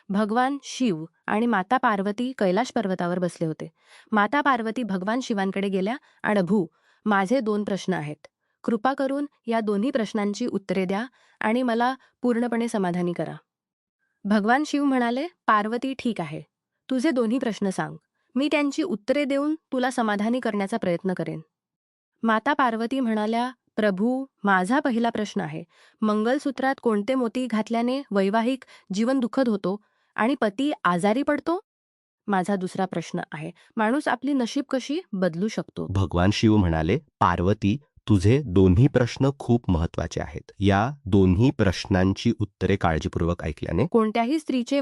भगवान शिव आणि माता पार्वती कैलाश पर्वतावर बसले होते. माता पार्वती भगवान शिवांकडे गेल्या आणि भू माझे 2 प्रश्न आहेत. कृपा करून या दोन्ही प्रश्नांची उत्तरे द्या आणि मला पूर्णपणे समाधानी करा. भगवान शिव म्हणाले, पार्वती ठीक आहे. तुझे दोन्ही प्रश्न सांग. मी त्यांची उत्तरे देऊन तुला समाधानी करण्याचा प्रयत्न करेन. माता पार्वती म्हणाल्या, प्रभू, माझा पहिला प्रश्न आहे. मंगलसूत्रात कोणते मोती घातल्याने वैवाहिक जीवन दुःखद होतो आणि पती आजारी पडतो? माझा दुसरा प्रश्न आहे, माणूस आपली नशीब कशी बदलू शकतो? भगवान शिव म्हणाले, पार्वती, तुझे दोन्ही प्रश्न खूप महत्वाचे आहेत. या दोन्ही प्रश्नांची उत्तरे काळजीपूर्वक ऐकल्याने कोणत्याही स्त्रीचे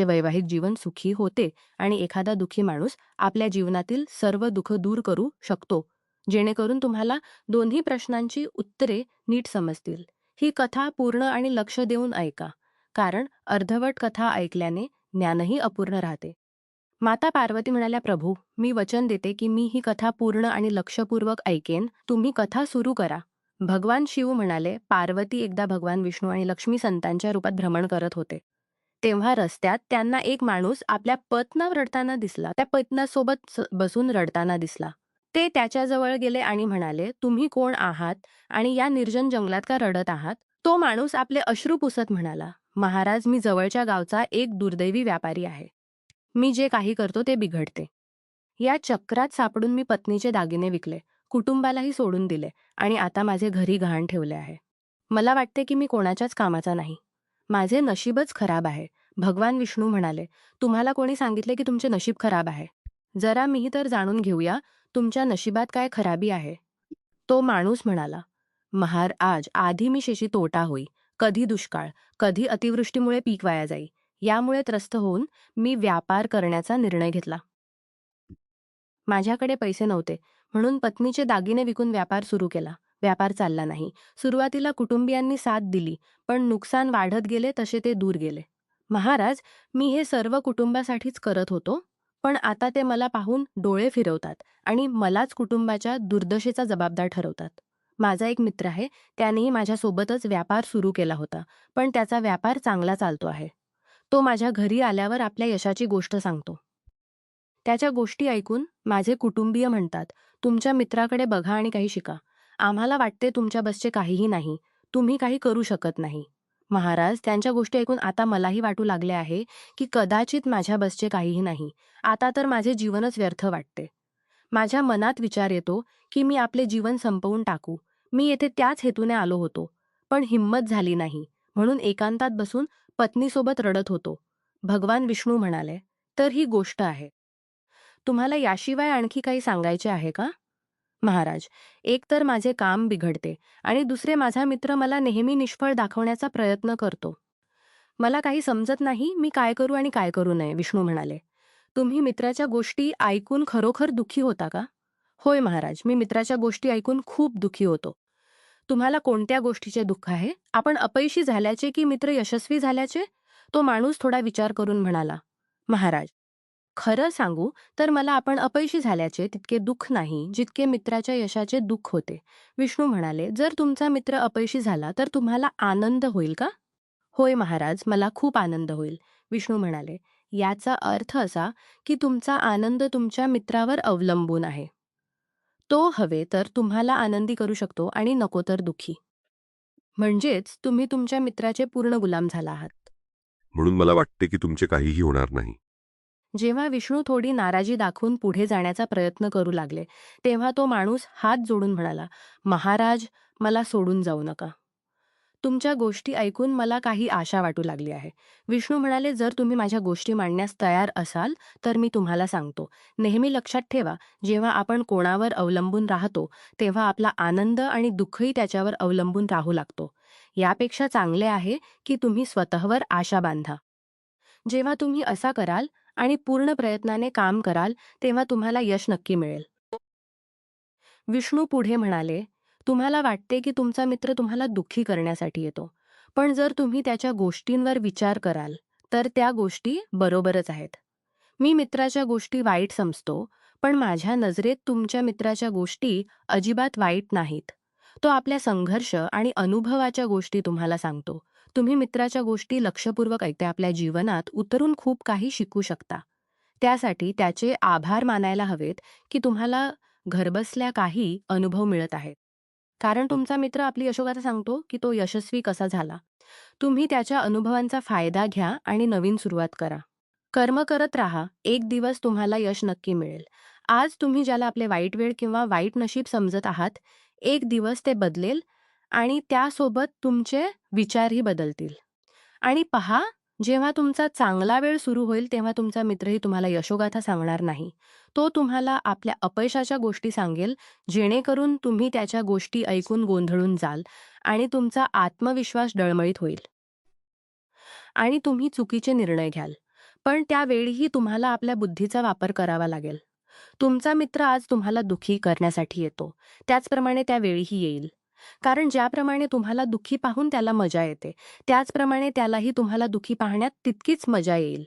वैवाहिक जीवन सुखी होते आणि एखादा दुःखी माणूस आपल्या जीवनातील सर्व दुःख दूर करू शकतो, जेणेकरून तुम्हाला दोन्ही प्रश्नांची उत्तरे नीट समजतील. ही कथा पूर्ण आणि लक्ष देऊन ऐका, कारण अर्धवट कथा ऐकल्याने ज्ञानही अपूर्ण राहते. माता पार्वती म्हणाल्या, प्रभू, मी वचन देते की मी ही कथा पूर्ण आणि लक्षपूर्वक ऐकेन. तुम्ही कथा सुरू करा. भगवान शिव म्हणाले, पार्वती एकदा भगवान विष्णू आणि लक्ष्मी संतांच्या रूपात भ्रमण करत होते. तेव्हा रस्त्यात त्यांना एक माणूस आपल्या पत्नावर रडताना दिसला. त्या पत्नासोबत बसून रडताना दिसला. ते त्याच्याजवळ गेले आणि म्हणाले, तुम्ही कोण आहात आणि या निर्जन जंगलात का रडत आहात? तो माणूस आपले अश्रू पुसत म्हणाला, महाराज, मी जवळच्या गावचा एक दुर्दैवी व्यापारी आहे. मी जे काही करतो ते बिघडते. या चक्रात सापडून मी पत्नीचे दागिने विकले, कुटुंबालाही सोडून दिले आणि आता माझे घरी गहाण ठेवले आहे. मला वाटते की मी कोणाच्याच कामाचा नाही. माझे नशीबच खराब आहे. भगवान विष्णू म्हणाले, तुम्हाला कोणी सांगितले की तुमचे नशीब खराब आहे? जरा मी तर जाणून घेऊया, तुमच्या नशिबात काय खराबी आहे? तो माणूस म्हणाला, महाराज, आधी मी शेशी तोटा होई, कधी दुष्काळ, कधी अतिवृष्टीमुळे पीक वाया जाई. यामुळे त्रस्त होऊन मी व्यापार करण्याचा निर्णय घेतला. माझ्याकडे पैसे नव्हते, म्हणून पत्नीचे दागिने विकून व्यापार सुरू केला. व्यापार चालला नाही. सुरुवातीला कुटुंबियांनी साथ दिली, पण नुकसान वाढत गेले तसे ते दूर गेले. महाराज, मी हे सर्व कुटुंबासाठीच करत होतो, पण आता ते मला पाहून डोळे फिरवतात आणि मलाच कुटुंबाच्या दुर्दशेचा जबाबदार ठरवतात. माझा एक मित्र आहे, त्यानेही माझ्यासोबतच व्यापार सुरू केला होता, पण त्याचा व्यापार चांगला चालतो आहे. तो माझ्या घरी आल्यावर आपल्या यशाची गोष्ट सांगतो. त्याच्या गोष्टी ऐकून माझे कुटुंबीय म्हणतात, तुमच्या मित्राकडे बघा आणि काही शिका. आम्हाला वाटते तुमच्या बसचे काहीही नाही, तुम्ही काही करू शकत नाही. महाराज, त्यांच्या गोष्टी ऐकून आता मलाही वाटू लागले आहे की कदाचित माझ्या बसचे काहीही नाही. आता तर माझे जीवनच व्यर्थ वाटते. माझ्या मनात विचार येतो की मी आपले जीवन संपवून टाकू. मी येथे त्याच हेतूने आलो होतो, पण हिंमत झाली नाही, म्हणून एकांतात बसून पत्नीसोबत रडत होतो. भगवान विष्णू म्हणाले, तर ही गोष्ट आहे. तुम्हाला याशिवाय आणखी काही सांगायचे आहे का? महाराज, एक तर माझे काम बिघडते आणि दुसरे, माझा मित्र मला नेहमी निष्फळ दाखवण्याचा प्रयत्न करतो. मला काही समजत नाही, मी काय करू आणि काय करू नये. विष्णू म्हणाले, तुम्ही मित्राच्या गोष्टी ऐकून खरोखर दुःखी होता का? होय महाराज, मी मित्राच्या गोष्टी ऐकून खूप दुःखी होतो. तुम्हाला कोणत्या गोष्टीचे दुःख आहे? आपण अपयशी झाल्याचे की मित्र यशस्वी झाल्याचे? तो माणूस थोडा विचार करून म्हणाला, महाराज, खरं सांगू तर मला आपण अपयशी झाल्याचे तितके दुःख नाही, जितके मित्राच्या यशाचे दुःख होते. विष्णू म्हणाले, जर तुमचा मित्र अपयशी झाला तर तुम्हाला आनंद होईल का? होय महाराज, मला खूप आनंद होईल. विष्णू म्हणाले, याचा अर्थ असा की तुमचा आनंद तुमच्या मित्रावर अवलंबून आहे. तो हवे तर तुम्हाला आनंदी करू शकतो आणि नको तर दुःखी. म्हणजेच तुम्ही तुमच्या मित्राचे पूर्ण गुलाम झाला आहात. म्हणून मला वाटते की तुमचे काहीही होणार नाही. जेव्हा विष्णू थोडी नाराजी दाखवून पुढे जाण्याचा प्रयत्न करू लागले, तेव्हा तो माणूस हात जोडून म्हणाला, महाराज, मला सोडून जाऊ नका. तुमच्या गोष्टी ऐकून मला काही आशा वाटू लागली आहे. विष्णू म्हणाले, जर तुम्ही माझ्या गोष्टी मांडण्यास तयार असाल तर मी तुम्हाला सांगतो. नेहमी लक्षात ठेवा, जेव्हा आपण कोणावर अवलंबून राहतो तेव्हा आपला आनंद आणि दुःखही त्याच्यावर अवलंबून राहू लागतो. यापेक्षा चांगले आहे की तुम्ही स्वतःवर आशा बांधा. जेव्हा तुम्ही असा कराल आणि पूर्ण प्रयत्नाने काम कराल, तेव्हा तुम्हाला यश नक्की मिळेल. विष्णू पुढे म्हणाले, तुम्हाला वाटते की तुमचा मित्र तुम्हाला दुःखी करण्यासाठी येतो, पण जर तुम्ही त्याच्या गोष्टींवर विचार कराल तर त्या गोष्टी बरोबरच आहेत. मी मित्राच्या गोष्टी वाईट समजतो, पण माझ्या नजरेत तुमच्या मित्राच्या गोष्टी अजिबात वाईट नाहीत. तो आपल्या संघर्ष आणि अनुभवाच्या गोष्टी तुम्हाला सांगतो. तुम्ही मित्राच्या गोष्टी लक्षपूर्वक ऐकता आपल्या जीवनात उतरून खूप काही शिकू शकता. त्यासाठी त्याचे आभार मानायला हवेत, की तुम्हाला घरबसल्या काही अनुभव मिळत आहेत. कारण तुमचा मित्र आपली यशोगाथा सांगतो, की तो यशस्वी कसा झाला. तुम्ही त्याच्या अनुभवांचा फायदा घ्या आणि नवीन सुरुवात करा. कर्म करत राहा. एक दिवस तुम्हाला यश नक्की मिळेल. आज तुम्ही ज्याला आपले वाईट वेळ किंवा वाईट नशीब समजत आहात, एक दिवस ते बदलेल आणि त्यासोबत तुमचे विचारही बदलतील. आणि पहा, जेव्हा तुमचा चांगला वेळ सुरू होईल, तेव्हा तुमचा मित्रही तुम्हाला यशोगाथा सांगणार नाही. तो तुम्हाला आपल्या अपयशाच्या गोष्टी सांगेल, जेणेकरून तुम्ही त्याच्या गोष्टी ऐकून गोंधळून जाल आणि तुमचा आत्मविश्वास डळमळीत होईल. आणि तुम्ही चुकीचे निर्णय घ्याल. पण त्यावेळीही तुम्हाला आपल्या बुद्धीचा वापर करावा लागेल. तुमचा मित्र आज तुम्हाला दुःखी करण्यासाठी येतो. त्याचप्रमाणे त्यावेळीही येईल. कारण ज्याप्रमाणे तुम्हाला दुःखी पाहून त्याला मजा येते, त्याचप्रमाणे त्यालाही तुम्हाला दुःखी पाहण्यात तितकीच मजा येईल.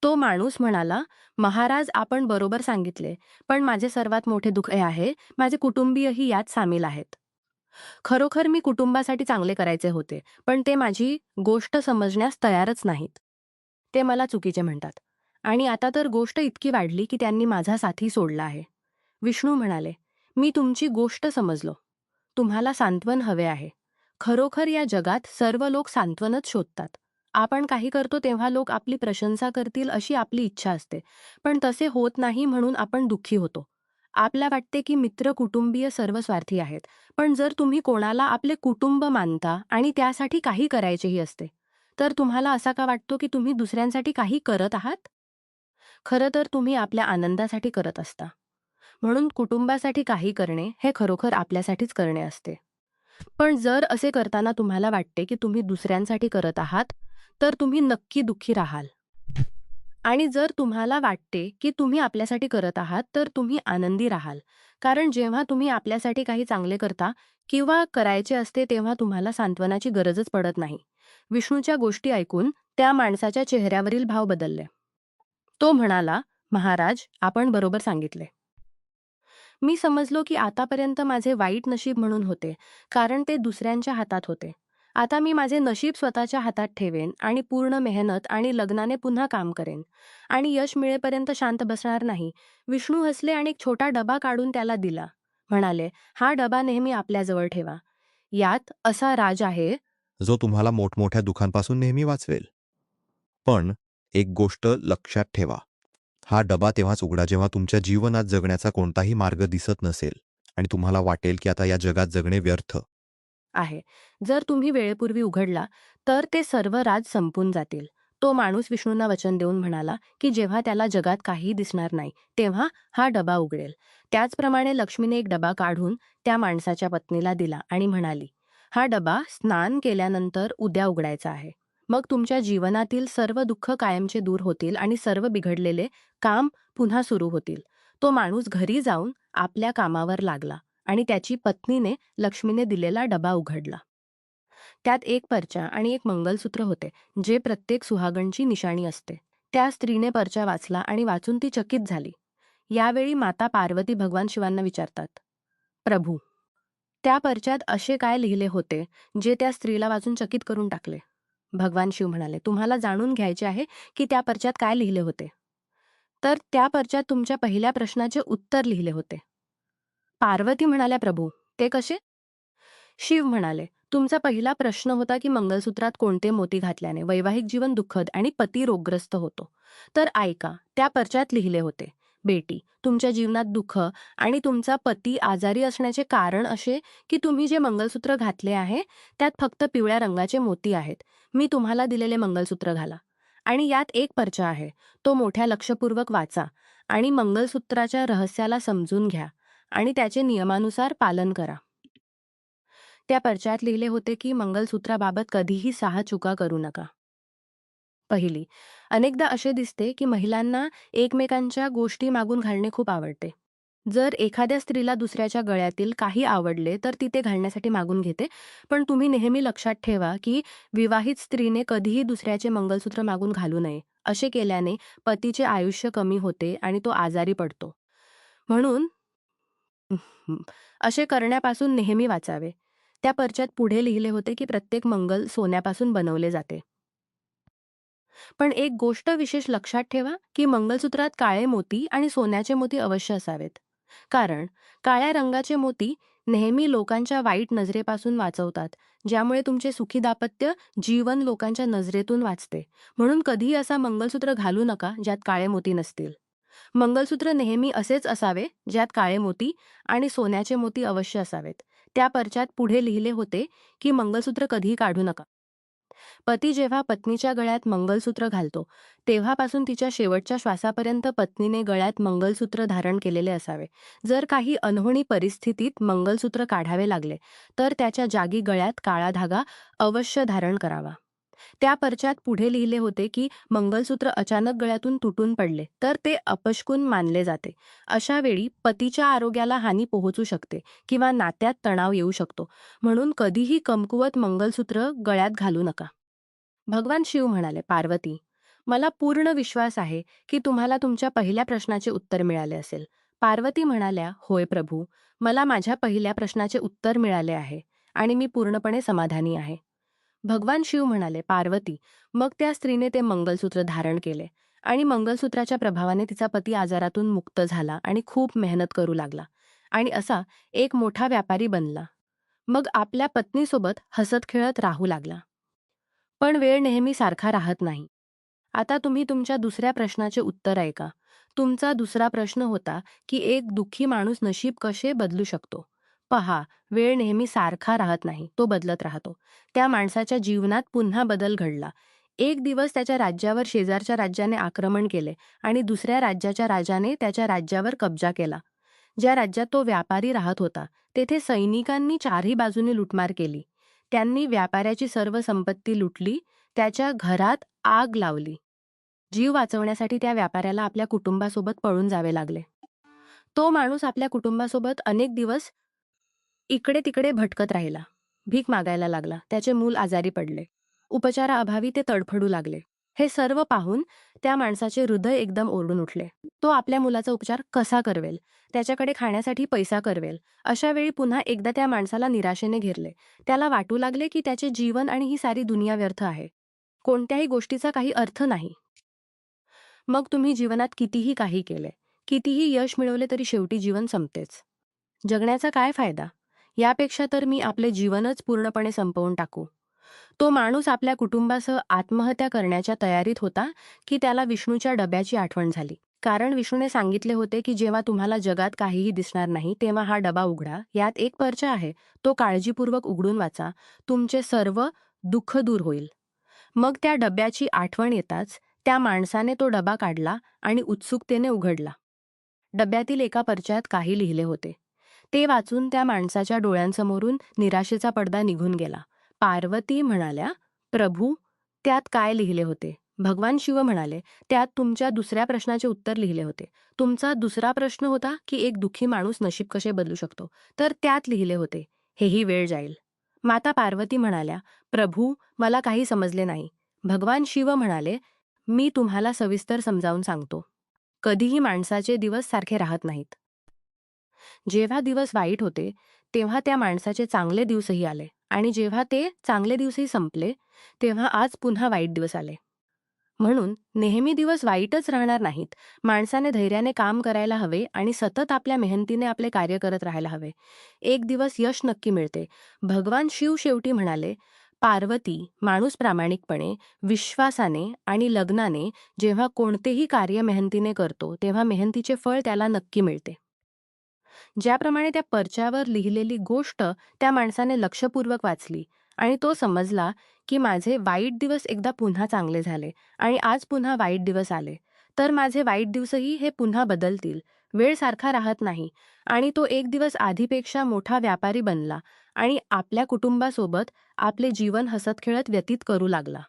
तो माणूस म्हणाला, "महाराज, आपण बरोबर सांगितले, पण माझे सर्वात मोठे दुःख हे आहे, माझे कुटुंबीयही यात सामील आहेत. खरोखर मी कुटुंबासाठी चांगले करायचे होते, पण ते माझी गोष्ट समजण्यास तयारच नाहीत. ते मला चुकीचे म्हणतात. आणि आता तर गोष्ट इतकी वाढली की त्यांनी माझा साथी सोडला आहे." विष्णू म्हणाले, "मी तुमची गोष्ट समजलो. तुम्हाला सांत्वन हवे आहे. खरोखर या जगात सर्व लोक सांत्वनच शोधतात. आपण काही करतो तेव्हा लोक आपली प्रशंसा करतील अशी आपली इच्छा असते, पण तसे होत नाही म्हणून आपण दुःखी होतो. आपल्या वाटते की मित्र कुटुंबीय सर्व स्वार्थी आहेत, पण जर तुम्ही कोणाला आपले कुटुंब मानता आणि त्यासाठी काही करायचेही असते, तर तुम्हाला असा का वाटतो की तुम्ही दुसऱ्यांसाठी काही करत आहात? खरं तर तुम्ही आपल्या आनंदासाठी करत असता. म्हणून कुटुंबासाठी काही करणे हे खरोखर आपल्यासाठीच करणे असते. पण जर असे करताना तुम्हाला वाटते की तुम्ही दुसऱ्यांसाठी करत आहात, तर तुम्ही नक्की दुःखी राहाल. आणि जर तुम्हाला वाटते की तुम्ही आपल्यासाठी करत आहात, तर तुम्ही आनंदी राहाल. कारण जेव्हा तुम्ही आपल्यासाठी काही चांगले करता किंवा करायचे असते, तेव्हा तुम्हाला सांत्वनाची गरजच पडत नाही. विष्णूच्या गोष्टी ऐकून त्या माणसाच्या चेहऱ्यावरील भाव बदलले. तो म्हणाला, "महाराज, आपण बरोबर सांगितले. मी समजलो की आतापर्यंत माझे वाईट नशीब म्हणून होते, कारण ते दुसऱ्यांच्या हातात होते. आता मी माझे नशीब स्वतःच्या हातात ठेवेन आणि पूर्ण मेहनत आणि लग्नाने पुन्हा काम करेन. आणि यश मिळेपर्यंत शांत बसणार नाही." विष्णू हसले आणि एक छोटा डबा काढून त्याला दिला. म्हणाले, "हा डबा नेहमी आपल्याजवळ ठेवा. यात असा राज आहे." जो तुम्हाला मोठमोठ्या दुःखांपासून नेहमी वाचवेल. पण एक गोष्ट लक्षात ठेवा. हा डबा तेव्हाच उघडा जेव्हा तुमच्या जीवनात जगण्याचा कोणताही मार्ग दिसत नसेल आणि तुम्हाला वाटेल की आता या जगात जगणे व्यर्थ. आहे. जर तुम्ही वेळेपूर्वी उघडला, तर ते सर्व राज संपून जातील. तो माणूस विष्णूंना वचन देऊन म्हणाला, की जेव्हा त्याला जगात काहीही दिसणार नाही, तेव्हा हा डबा उघडेल. त्याचप्रमाणे लक्ष्मीने एक डबा काढून त्या माणसाच्या पत्नीला दिला आणि म्हणाली, "हा डबा स्नान केल्यानंतर उद्या उघडायचा आहे. मग तुमच्या जीवनातील सर्व दुःख कायमचे दूर होतील आणि सर्व बिघडलेले काम पुन्हा सुरू होतील." तो माणूस घरी जाऊन आपल्या कामावर लागला आणि त्याची पत्नीने लक्ष्मीने दिलेला डबा उघडला. त्यात एक परचा आणि एक मंगलसूत्र होते, जे प्रत्येक सुहागणची निशाणी असते. त्या स्त्रीने परचा वाचला आणि वाचून ती चकित झाली. यावेळी माता पार्वती भगवान शिवांना विचारतात, "प्रभू, त्या परच्यात असे काय लिहिले होते, जे त्या स्त्रीला वाचून चकित करून टाकले?" भगवान शिव म्हणाले, "तुम्हाला जाणून घ्यायचे आहे की त्या परच्यात काय लिहिले होते? तर त्या परच्यात तुमच्या पहिल्या प्रश्नाचे उत्तर लिहिले होते." पार्वती म्हणाल्या, "प्रभू, ते कसे?" शिव म्हणाले, "तुमचा पहिला प्रश्न होता की मंगलसूत्रात कोणते मोती घातल्याने वैवाहिक जीवन दुःखद आणि पती रोगग्रस्त होतो. तर ऐका, त्या पर्च्यात लिहिले होते, बेटी, तुमच्या जीवनात दुःख आणि तुमचा पती आजारी असण्याचे कारण असे की तुम्ही जे मंगलसूत्र घातले आहे, त्यात फक्त पिवळ्या रंगाचे मोती आहेत. मी तुम्हाला दिलेले मंगलसूत्र घाला. आणि यात एक पर्चा आहे, तो मोठ्या लक्षपूर्वक वाचा आणि मंगलसूत्राच्या रहस्याला समजून घ्या आणि त्याचे नियमानुसार पालन करा." त्या पर्च्यात लिहिले होते की मंगलसूत्राबाबत कधीही 6 चुका करू नका. पहिली, अनेकदा असे दिसते की महिलांना एकमेकांच्या गोष्टी मागून घालणे खूप आवडते. जर एखाद्या स्त्रीला दुसऱ्याच्या गळ्यातील काही आवडले तर ती ते घालण्यासाठी मागून घेते, पण तुम्ही नेहमी लक्षात ठेवा की विवाहित स्त्रीने कधीही दुसऱ्याचे मंगलसूत्र मागून घालू नये. असे केल्याने पतीचे आयुष्य कमी होते आणि तो आजारी पडतो. म्हणून असे करण्यापासून नेहमी वाचावे. त्या पर्च्यात पुढे लिहिले होते की प्रत्येक मंगल सोन्यापासून बनवले जाते. पण एक गोष्ट विशेष लक्षात ठेवा की मंगलसूत्रात काळे मोती आणि सोन्याचे मोती अवश्य असावेत. कारण काळ्या रंगाचे मोती नेहमी लोकांच्या वाईट नजरेपासून वाचवतात, ज्यामुळे तुमचे सुखी दाम्पत्य जीवन लोकांच्या नजरेतून वाचते. म्हणून कधीही असा मंगलसूत्र घालू नका ज्यात काळे मोती नसतील. मंगलसूत्र नेहमी असेच असावे ज्यात काळे मोती आणि सोन्याचे मोती अवश्य असावेत. त्या पर्च्यात पुढे लिहिले होते की मंगलसूत्र कधीही काढू नका. पती जेव्हा पत्नीच्या गळ्यात मंगलसूत्र घालतो तेव्हापासून तिच्या शेवटच्या श्वासापर्यंत पत्नीने गळ्यात मंगलसूत्र धारण केलेले असावे. जर काही अनहोणी परिस्थितीत मंगलसूत्र काढावे लागले तर त्याच्या जागी गळ्यात काळा धागा अवश्य धारण करावा. त्या पर्च्यात पुढे लिहिले होते की मंगलसूत्र अचानक गळ्यातून तुटून पडले तर ते अपशकुन मानले जाते. अशा वेळी पतीच्या आरोग्याला हानी पोहोचू शकते किंवा नात्यात तणाव येऊ शकतो. म्हणून कधीही कमकुवत मंगलसूत्र गळ्यात घालू नका. भगवान शिव म्हणाले, पार्वती, मला पूर्ण विश्वास आहे की तुम्हाला तुमच्या पहिल्या प्रश्नाचे उत्तर मिळाले असेल. पार्वती म्हणाल्या, होय प्रभू, मला माझ्या पहिल्या प्रश्नाचे उत्तर मिळाले आहे आणि मी पूर्णपणे समाधानी आहे. भगवान शिव म्हणाले, पार्वती, मग त्या स्त्रीने ते मंगलसूत्र धारण केले आणि मंगलसूत्राच्या प्रभावाने तिचा पती आजारातून मुक्त झाला आणि खूप मेहनत करू लागला आणि असा एक मोठा व्यापारी बनला. मग आपल्या पत्नीसोबत हसत खेळत राहू लागला. पण वेळ नेहमी सारखा राहत नाही. आता तुम्ही तुमच्या दुसऱ्या प्रश्नाचे उत्तर ऐका. तुमचा दुसरा प्रश्न होता की एक दुःखी माणूस नशीब कसे बदलू शकतो. पहा, वेळ नेहमी सारखा राहत नाही, तो बदलत राहतो. त्या माणसाच्या जीवनात पुन्हा बदल घडला. एक दिवस त्याच्या राज्यावर शेजारच्या राज्याने आक्रमण केले आणि दुसऱ्या राज्याच्या राजाने त्याच्या राज्यावर कब्जा केला. ज्या राज्यात तो व्यापारी राहत होता तेथे सैनिकांनी चारही बाजूने लुटमार केली. त्यांनी व्यापाऱ्याची सर्व संपत्ती लुटली, त्याच्या घरात आग लावली. जीव वाचवण्यासाठी त्या व्यापाऱ्याला आपल्या कुटुंबासोबत पळून जावे लागले. तो माणूस आपल्या कुटुंबासोबत अनेक दिवस इकडे तिकडे भटकत राहिला. भीक मागायला लागला. त्याचे मूल आजारी पडले. उपचाराअभावी ते तडफडू लागले. हे सर्व पाहून त्या माणसाचे हृदय एकदम ओरडून उठले. तो आपल्या मुलाचा उपचार कसा करवेल, त्याच्याकडे खाण्यासाठी पैसा करवेल. अशा वेळी पुन्हा एकदा त्या माणसाला निराशेने घेरले. त्याला वाटू लागले की त्याचे जीवन आणि ही सारी दुनिया व्यर्थ आहे. कोणत्याही गोष्टीचा काही अर्थ नाही. मग तुम्ही जीवनात कितीही काही केले, कितीही यश मिळवले तरी शेवटी जीवन संपतेच. जगण्याचा काय फायदा? यापेक्षा तर मी आपले जीवनच पूर्णपणे संपवून टाकू. तो माणूस आपल्या कुटुंबासह आत्महत्या करण्याच्या तयारीत होता की त्याला विष्णूच्या डब्याची आठवण झाली. कारण विष्णूने सांगितले होते की जेव्हा तुम्हाला जगात काहीही दिसणार नाही तेव्हा हा डबा उघडा, यात एक पर्चा आहे, तो काळजीपूर्वक उघडून वाचा, तुमचे सर्व दुःख दूर होईल. मग त्या डब्याची आठवण येताच त्या माणसाने तो डबा काढला आणि उत्सुकतेने उघडला. डब्यातील एका पर्च्यात काही लिहिले होते. ते वाचून त्या माणसाच्या डोळ्यांसमोरून निराशेचा पडदा निघून गेला. पार्वती म्हणाल्या, प्रभू, त्यात काय लिहिले होते? भगवान शिव म्हणाले, त्यात तुमच्या दुसऱ्या प्रश्नाचे उत्तर लिहिले होते. तुमचा दुसरा प्रश्न होता की एक दुःखी माणूस नशीब कसे बदलू शकतो, तर त्यात लिहिले होते, हेही वेळ जाईल. माता पार्वती म्हणाल्या, प्रभू, मला काही समजले नाही. भगवान शिव म्हणाले, मी तुम्हाला सविस्तर समजावून सांगतो. कधीही माणसाचे दिवस सारखे राहत नाहीत. जेव्हा दिवस वाईट होते तेव्हा त्या माणसाचे चांगले दिवसही आले आणि जेव्हा ते चांगले दिवसही संपले तेव्हा आज पुन्हा वाईट दिवस आले. म्हणून नेहमी दिवस वाईटच राहणार नाहीत. माणसाने धैर्याने काम करायला हवे आणि सतत आपल्या मेहनतीने आपले कार्य करत राहायला हवे. एक दिवस यश नक्की मिळते. भगवान शिव शेवटी म्हणाले, पार्वती, माणूस प्रामाणिकपणे, विश्वासाने आणि लग्नाने जेव्हा कोणतेही कार्य मेहनतीने करतो तेव्हा मेहनतीचे फळ त्याला नक्की मिळते. ज्याप्रमाणे त्या पर्च्यावर लिहिलेली गोष्ट त्या माणसाने लक्षपूर्वक वाचली आणि तो समजला की माझे वाईट दिवस एकदा पुन्हा चांगले झाले आणि आज पुन्हा वाईट दिवस आले, तर माझे वाईट दिवसही हे पुन्हा बदलतील. वेळ सारखा राहत नाही आणि तो एक दिवस आधीपेक्षा मोठा व्यापारी बनला आणि आपल्या कुटुंबासोबत आपले जीवन हसत खेळत व्यतीत करू लागला.